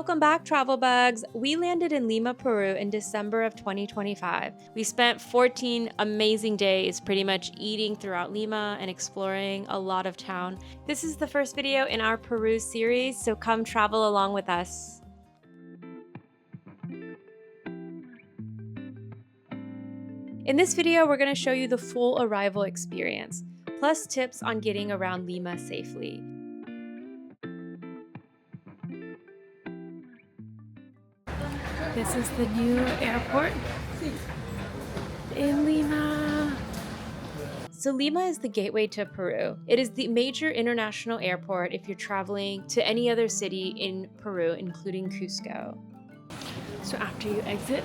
Welcome back, travel bugs. We landed in Lima, Peru in December of 2025. We spent 14 amazing days pretty much eating throughout Lima and exploring a lot of town. This is the first video in our Peru series, so come travel along with us. In this video, we're going to show you the full arrival experience, plus tips on getting around Lima safely. This is the new airport in Lima. So Lima is the gateway to Peru. It is the major international airport if you're traveling to any other city in Peru, including Cusco. So after you exit,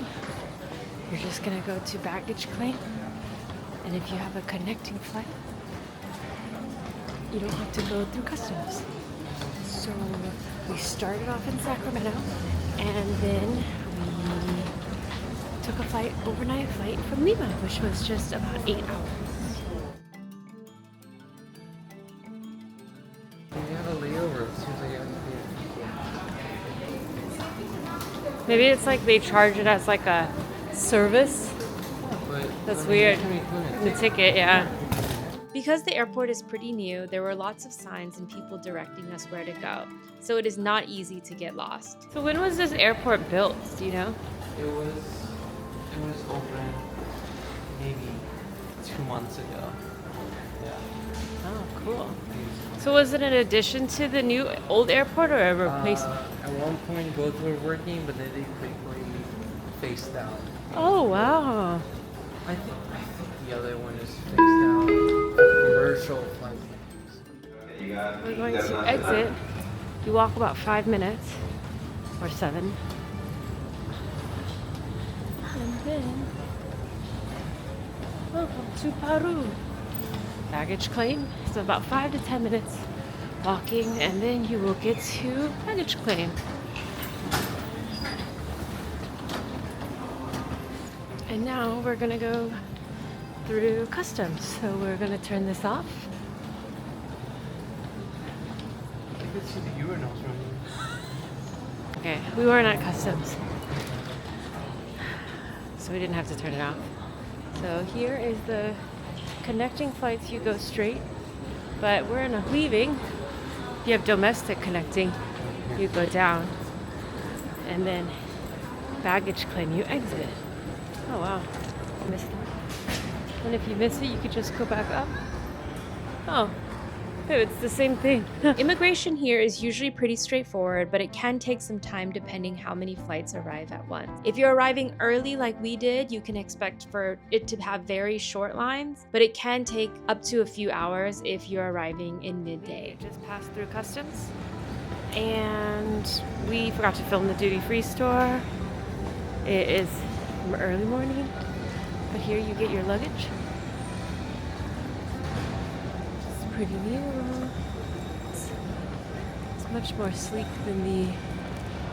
you're just gonna go to baggage claim. And if you have a connecting flight, you don't have to go through customs. So we started off in Sacramento, and then we took a overnight flight from Lima, which was just about 8 hours. You have a layover. It seems like you have Maybe it's like they charge it as like a service. That's weird. The ticket, yeah. Because the airport is pretty new, there were lots of signs and people directing us where to go. So it is not easy to get lost. So when was this airport built? Do you know? It was open maybe 2 months ago. Yeah. Oh, cool. So was it an addition to the old airport or a replacement? At one point both were working, but then they quickly phased out. Oh, wow. I think the other one is phased out for commercial flights. We're going to exit. You walk about 5 minutes or 7. And then welcome to Peru. Baggage claim. So about 5 to 10 minutes walking, and then you will get to baggage claim. And now we're gonna go through customs. So we're gonna turn this off. You can see the urinals from here. Okay, we weren't at customs, so we didn't have to turn it off. So here is the connecting flights. You go straight, but we're in a leaving. If you have domestic connecting, you go down, and then baggage claim, you exit. Oh wow, I missed that. And if you miss it, you could just go back up. Oh, it's the same thing. Immigration here is usually pretty straightforward, but it can take some time depending how many flights arrive at once. If you're arriving early like we did, you can expect for it to have very short lines, but it can take up to a few hours if you're arriving in midday. We just passed through customs, and we forgot to film the duty-free store. It is early morning, but here you get your luggage. Pretty new. It's much more sleek than the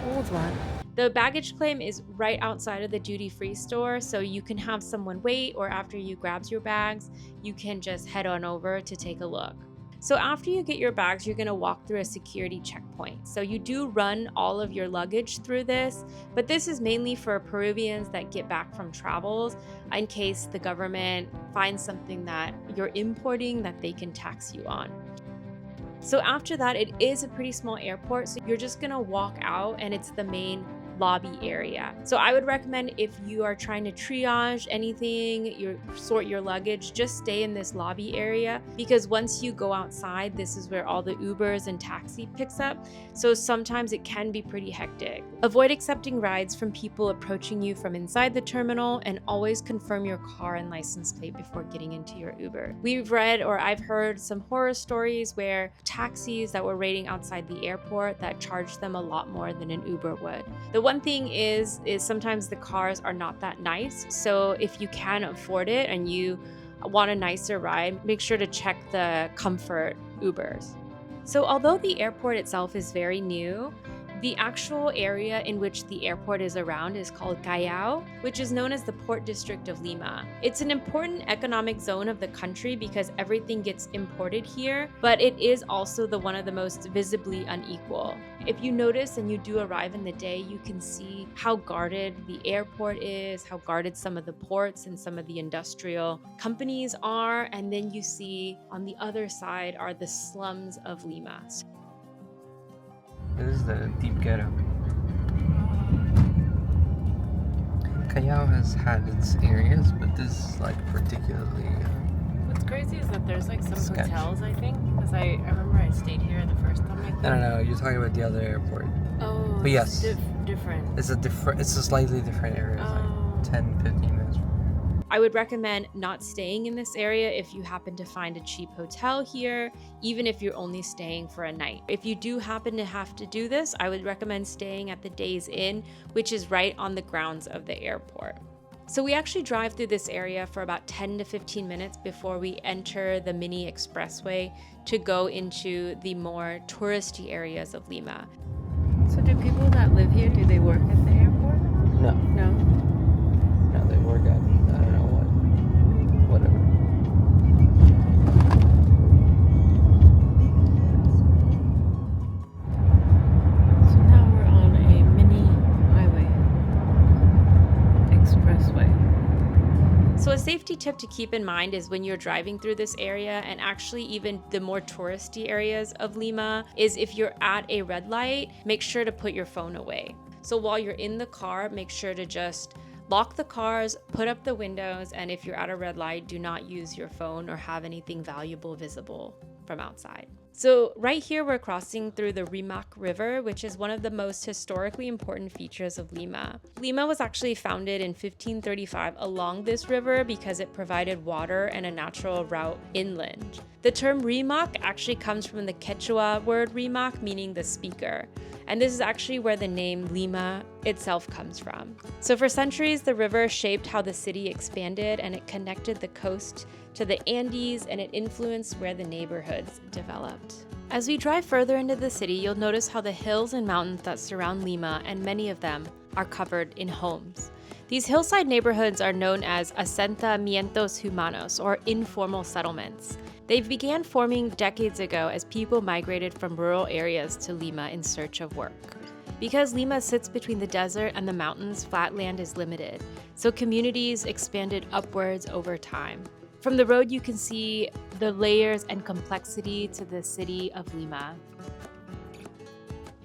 old one. The baggage claim is right outside of the duty-free store, so you can have someone wait, or after you grab your bags, you can just head on over to take a look. So after you get your bags, you're gonna walk through a security checkpoint. So you do run all of your luggage through this, but this is mainly for Peruvians that get back from travels in case the government finds something that you're importing that they can tax you on. So after that, it is a pretty small airport, so you're just gonna walk out and it's the main lobby area. So I would recommend, if you are trying to triage anything, you sort your luggage, just stay in this lobby area, because once you go outside, this is where all the Ubers and taxi picks up. So sometimes it can be pretty hectic. Avoid accepting rides from people approaching you from inside the terminal, and always confirm your car and license plate before getting into your Uber. We've read, or I've heard, some horror stories where taxis that were waiting outside the airport that charged them a lot more than an Uber would. The one thing is sometimes the cars are not that nice. So if you can afford it and you want a nicer ride, make sure to check the comfort Ubers. So although the airport itself is very new, The actual area in which the airport is around is called Callao, which is known as the Port District of Lima. It's an important economic zone of the country because everything gets imported here, but it is also one of the most visibly unequal. If you notice and you do arrive in the day, you can see how guarded the airport is, how guarded some of the ports and some of the industrial companies are, and then you see on the other side are the slums of Lima. This is the deep ghetto. Callao has had its areas, but this is like particularly. What's crazy is that there's like some Sketch. hotels, I think, because I remember I stayed here the first time. No. You're talking about the other airport. Oh, But yes. different. It's a slightly different area. It's like 10, 15 minutes. I would recommend not staying in this area if you happen to find a cheap hotel here, even if you're only staying for a night. If you do happen to have to do this, I would recommend staying at the Days Inn, which is right on the grounds of the airport. So we actually drive through this area for about 10 to 15 minutes before we enter the mini expressway to go into the more touristy areas of Lima. So do people that live here, do they work at the airport? No. No. They work at, I don't know what. Whatever. So now we're on a mini highway, expressway. So a safety tip to keep in mind is when you're driving through this area, and actually even the more touristy areas of Lima, is if you're at a red light, make sure to put your phone away. So while you're in the car, make sure to just lock the cars, put up the windows, and if you're at a red light, do not use your phone or have anything valuable visible from outside. So right here, we're crossing through the Rímac River, which is one of the most historically important features of Lima. Lima was actually founded in 1535 along this river because it provided water and a natural route inland. The term Rímac actually comes from the Quechua word Rímac, meaning the speaker. And this is actually where the name Lima itself comes from. So for centuries, the river shaped how the city expanded, and it connected the coast to the Andes, and it influenced where the neighborhoods developed. As we drive further into the city, you'll notice how the hills and mountains that surround Lima, and many of them, are covered in homes. These hillside neighborhoods are known as asentamientos humanos, or informal settlements. They began forming decades ago as people migrated from rural areas to Lima in search of work. Because Lima sits between the desert and the mountains, flat land is limited, so communities expanded upwards over time. From the road, you can see the layers and complexity to the city of Lima.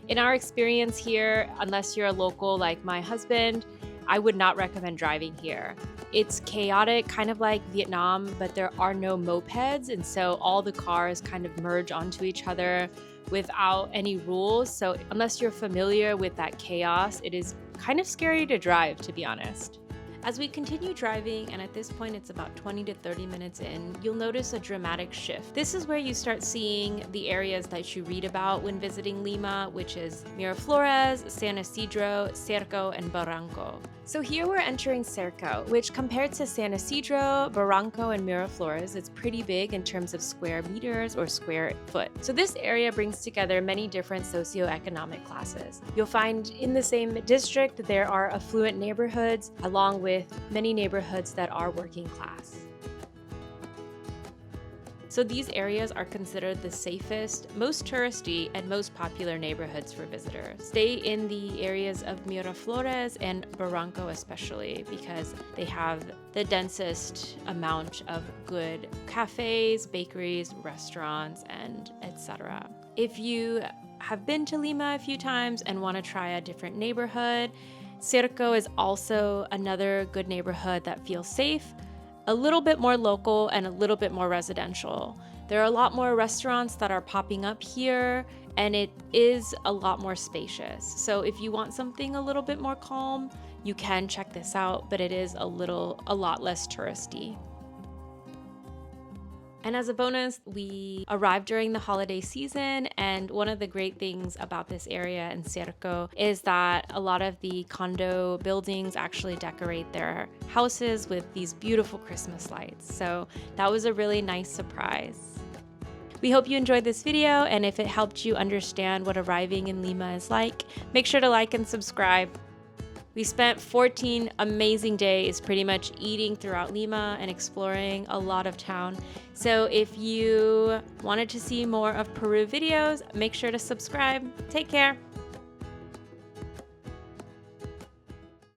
In our experience here, unless you're a local like my husband, I would not recommend driving here. It's chaotic, kind of like Vietnam, but there are no mopeds, and so all the cars kind of merge onto each other without any rules. So unless you're familiar with that chaos, it is kind of scary to drive, to be honest. As we continue driving, and at this point it's about 20 to 30 minutes in, you'll notice a dramatic shift. This is where you start seeing the areas that you read about when visiting Lima, which is Miraflores, San Isidro, Surco, and Barranco. So here we're entering Surco, which compared to San Isidro, Barranco, and Miraflores, it's pretty big in terms of square meters or square foot. So this area brings together many different socioeconomic classes. You'll find in the same district there are affluent neighborhoods, along with many neighborhoods that are working class. So these areas are considered the safest, most touristy, and most popular neighborhoods for visitors. Stay in the areas of Miraflores and Barranco especially because they have the densest amount of good cafes, bakeries, restaurants, and etc. If you have been to Lima a few times and want to try a different neighborhood, Surco is also another good neighborhood that feels safe, a little bit more local, and a little bit more residential. There are a lot more restaurants that are popping up here, and it is a lot more spacious. So if you want something a little bit more calm, you can check this out, but it is a lot less touristy. And as a bonus, we arrived during the holiday season, and one of the great things about this area in Surco is that a lot of the condo buildings actually decorate their houses with these beautiful Christmas lights. So that was a really nice surprise. We hope you enjoyed this video, and if it helped you understand what arriving in Lima is like, make sure to like and subscribe. We spent 14 amazing days pretty much eating throughout Lima and exploring a lot of town. So if you wanted to see more of Peru videos, make sure to subscribe. Take care.